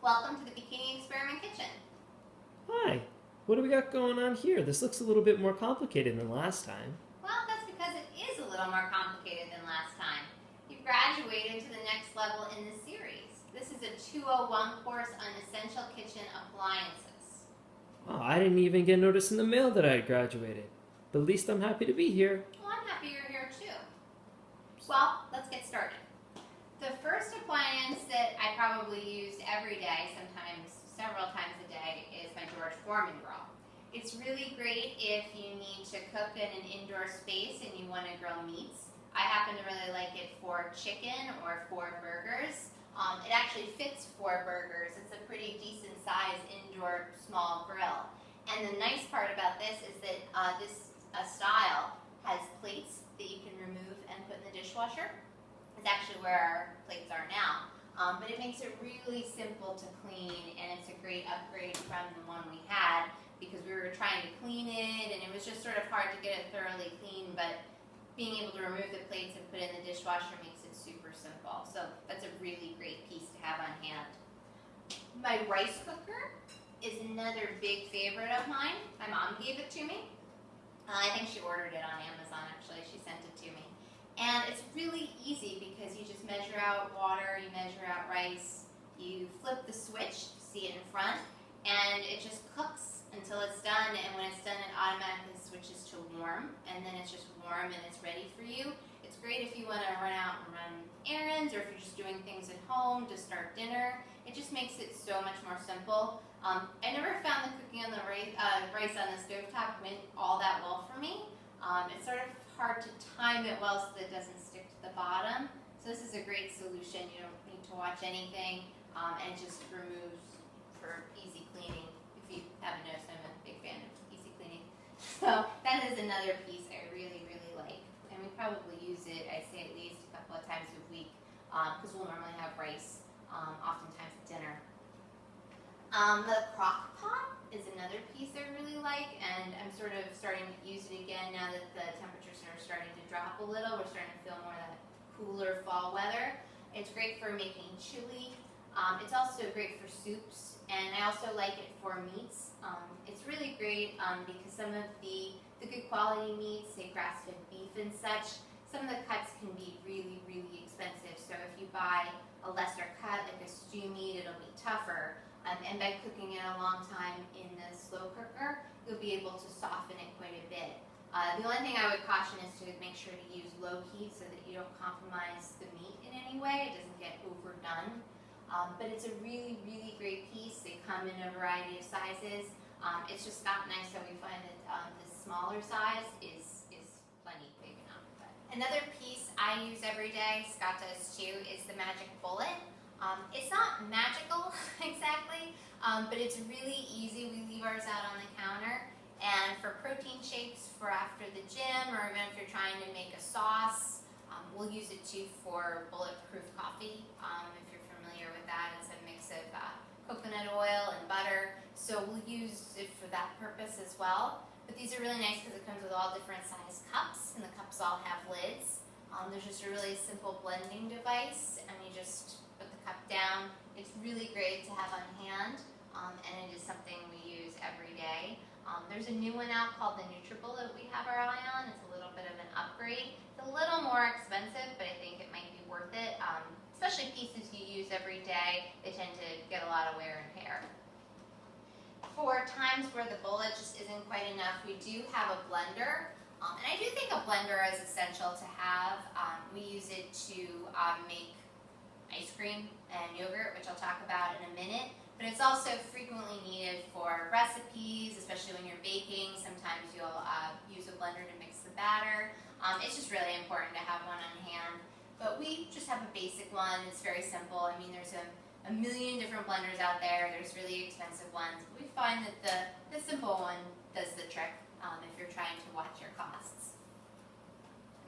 Welcome to the Bikini Experiment Kitchen. Hi, what do we got going on here? This looks a little bit more complicated than last time. Well, that's because it is a little more complicated than last time. You've graduated to the next level in the series. This is a 201 course on essential kitchen appliances. Oh, I didn't even get notice in the mail that I had graduated. But at least I'm happy to be here. Well, I'm happy you're here too. Well, let's get started. The first appliance that I probably use every day, sometimes several times a day, is my Foreman grill. It's really great if you need to cook in an indoor space and you want to grill meats. I happen to really like it for chicken or for burgers. It actually fits for burgers. It's a pretty decent size indoor small grill. And the nice part about this is that this style has plates that you can remove and put in the dishwasher. It's actually where our plates are now. But it makes it really simple to clean, and it's a great upgrade from the one we had because we were trying to clean it and it was just sort of hard to get it thoroughly clean, but being able to remove the plates and put it in the dishwasher makes it super simple. So that's a really great piece to have on hand. My rice cooker is another big favorite of mine. My mom gave it to me. I think she ordered it on Amazon actually. She sent it to me. And it's really easy because you just measure out water, you measure out rice, you flip the switch, see it in front, and it just cooks until it's done, and when it's done it automatically switches to warm, and then it's just warm and it's ready for you. It's great if you want to run out and run errands, or if you're just doing things at home to start dinner. It just makes it so much more simple. I never found that cooking on the rice on the stovetop went all that well for me. It's sort of hard to time it well so that it doesn't stick to the bottom. So this is a great solution. You don't need to watch anything, and it just removes for easy cleaning. If you haven't noticed, I'm a big fan of easy cleaning. So that is another piece I really, really like. And we probably use it, I say at least a couple of times a week, because we'll normally have rice, oftentimes at dinner. The crock pot is another piece I really like, and I'm sort of starting to use it again now that the temperatures are starting to drop a little. We're starting to feel more of that cooler fall weather. It's great for making chili. It's also great for soups, and I also like it for meats. It's really great because some of the good quality meats, say grass-fed beef and such, some of the cuts can be really, really expensive. So if you buy a lesser cut, like a stew meat, it'll be tougher. And by cooking it a long time in the slow cooker, you'll be able to soften it quite a bit. The only thing I would caution is to make sure to use low heat so that you don't compromise the meat in any way. It doesn't get overdone. But it's a really, really great piece. They come in a variety of sizes. It's just not nice that we find that the smaller size is plenty big enough. But another piece I use every day, Scott does too, is the Magic Bullet. It's not magical exactly, but it's really easy. We leave ours out on the counter, and for protein shakes for after the gym, or even if you're trying to make a sauce, we'll use it too for bulletproof coffee. If you're familiar with that, it's a mix of coconut oil and butter, so we'll use it for that purpose as well. But these are really nice because it comes with all different size cups, and the cups all have lids. There's just a really simple blending device, and you just put the cup down. It's really great to have on hand, and it is something we use every day. There's a new one out called the NutriBullet we have our eye on. It's a little bit of an upgrade. It's a little more expensive, but I think it might be worth it. Especially pieces you use every day, they tend to get a lot of wear and tear. For times where the bullet just isn't quite enough, we do have a blender. And I do think a blender is essential to have. We use it to make ice cream and yogurt, which I'll talk about in a minute, but it's also frequently needed for recipes, especially when you're baking. Sometimes you'll use a blender to mix the batter. It's just really important to have one on hand, but we just have a basic one. It's very simple. I mean, there's a million different blenders out there. There's really expensive ones. We find that the simple one does the trick if you're trying to watch your costs.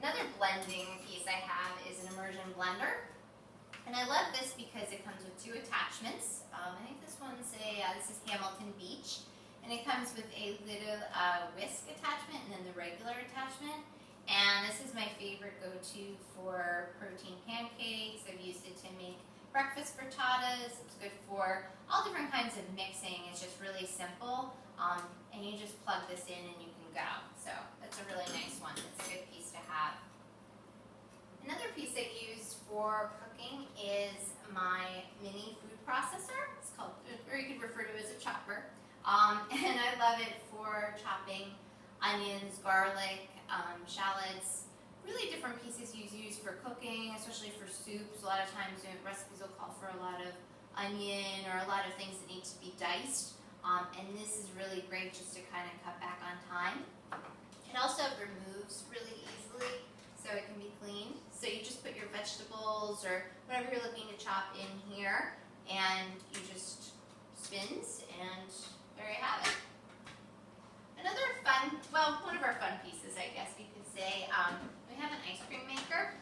Another blending piece I have is an Immersion blender. And I love this because it comes with two attachments. I think this one's this is Hamilton Beach. And it comes with a little whisk attachment and then the regular attachment. And this is my favorite go-to for protein pancakes. I've used it to make breakfast frittatas. It's good for all different kinds of mixing. It's just really simple, and you just plug this in and you can go. So that's a really nice one. It's a good piece to have. Another piece I use for cooking is my mini food processor. It's called, or you could refer to it as a chopper. And I love it for chopping onions, garlic, shallots, really different pieces you use for cooking, especially for soups. A lot of times recipes will call for a lot of onion or a lot of things that need to be diced. And this is really great just to kind of cut back on time. It also removes really easily, so it can be cleaned. So you just put your vegetables or whatever you're looking to chop in here, and you just spins, and there you have it. Another fun, well, one of our fun pieces, I guess you could say, we have an ice cream maker,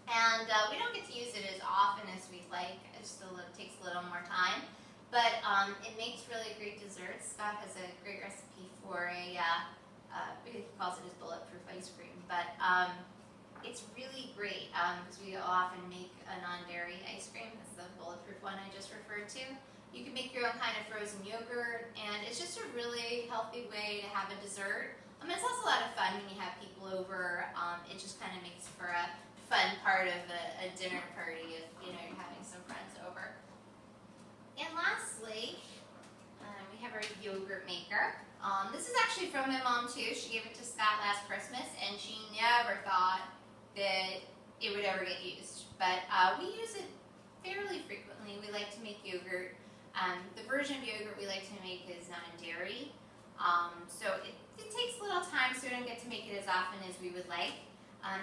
and we don't get to use it as often as we'd like. It takes a little more time, but it makes really great desserts. Scott has a great recipe for he calls it his bulletproof ice cream, but it's really great because we often make a non-dairy ice cream. That's the bulletproof one I just referred to. You can make your own kind of frozen yogurt, and it's just a really healthy way to have a dessert. It's also a lot of fun when you have people over. It just kind of makes for a fun part of a dinner party if you're having some friends over. And lastly, we have our yogurt maker. This is actually from my mom too. She gave it to Scott last Christmas, and she never thought that it would ever get used. But we use it fairly frequently. We like to make yogurt. The version of yogurt we like to make is non-dairy, so it takes a little time, so we don't get to make it as often as we would like.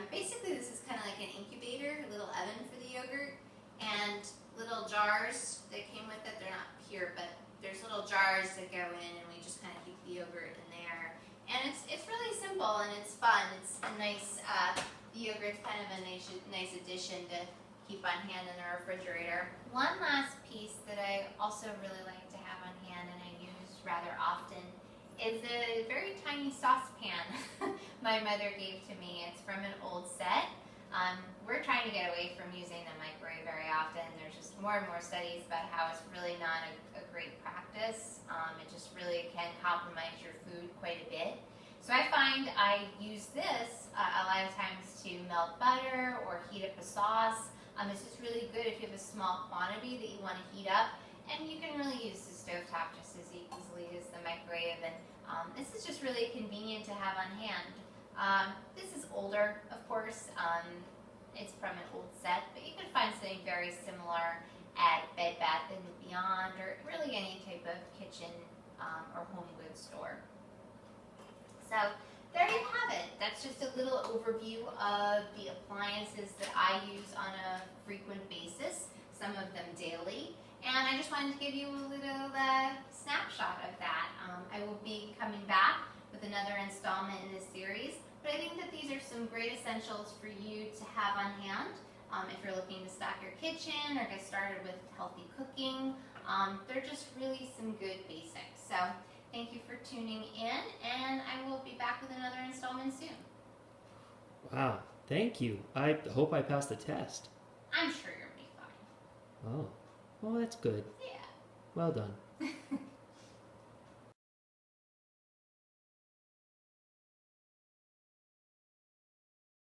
Basically, this is kind of like an incubator, a little oven for the yogurt, and little jars that came with it. They're not pure, but there's little jars that go in, and we just kind of keep the yogurt in there. And it's really simple, and it's fun. It's a nice, the yogurt's kind of a nice addition to keep on hand in the refrigerator. One last piece that I also really like to have on hand, and I use rather often, is a very tiny saucepan my mother gave to me. It's from an old set. We're trying to get away from using the microwave very often. There's just more and more studies about how it's really not a great practice. It just really can compromise your food quite a bit. So I find I use this a lot of times to melt butter or heat up a sauce. This is really good if you have a small quantity that you want to heat up, and you can really use the stovetop just as easily as the microwave, and this is just really convenient to have on hand. This is older, of course. It's from an old set, but you can find something very similar at Bed Bath & Beyond, or really any type of kitchen or home goods store. So there you have it. That's just a little overview of the appliances that I use on a frequent basis, some of them daily. And I just wanted to give you a little snapshot of that. I will be coming back with another installment in this series, but I think that these are some great essentials for you to have on hand if you're looking to stock your kitchen or get started with healthy cooking. They're just really some good basics. So thank you for tuning in, and I will be back with another installment soon. Wow, thank you. I hope I passed the test. I'm sure you'll be fine. Oh, well, that's good. Yeah. Well done.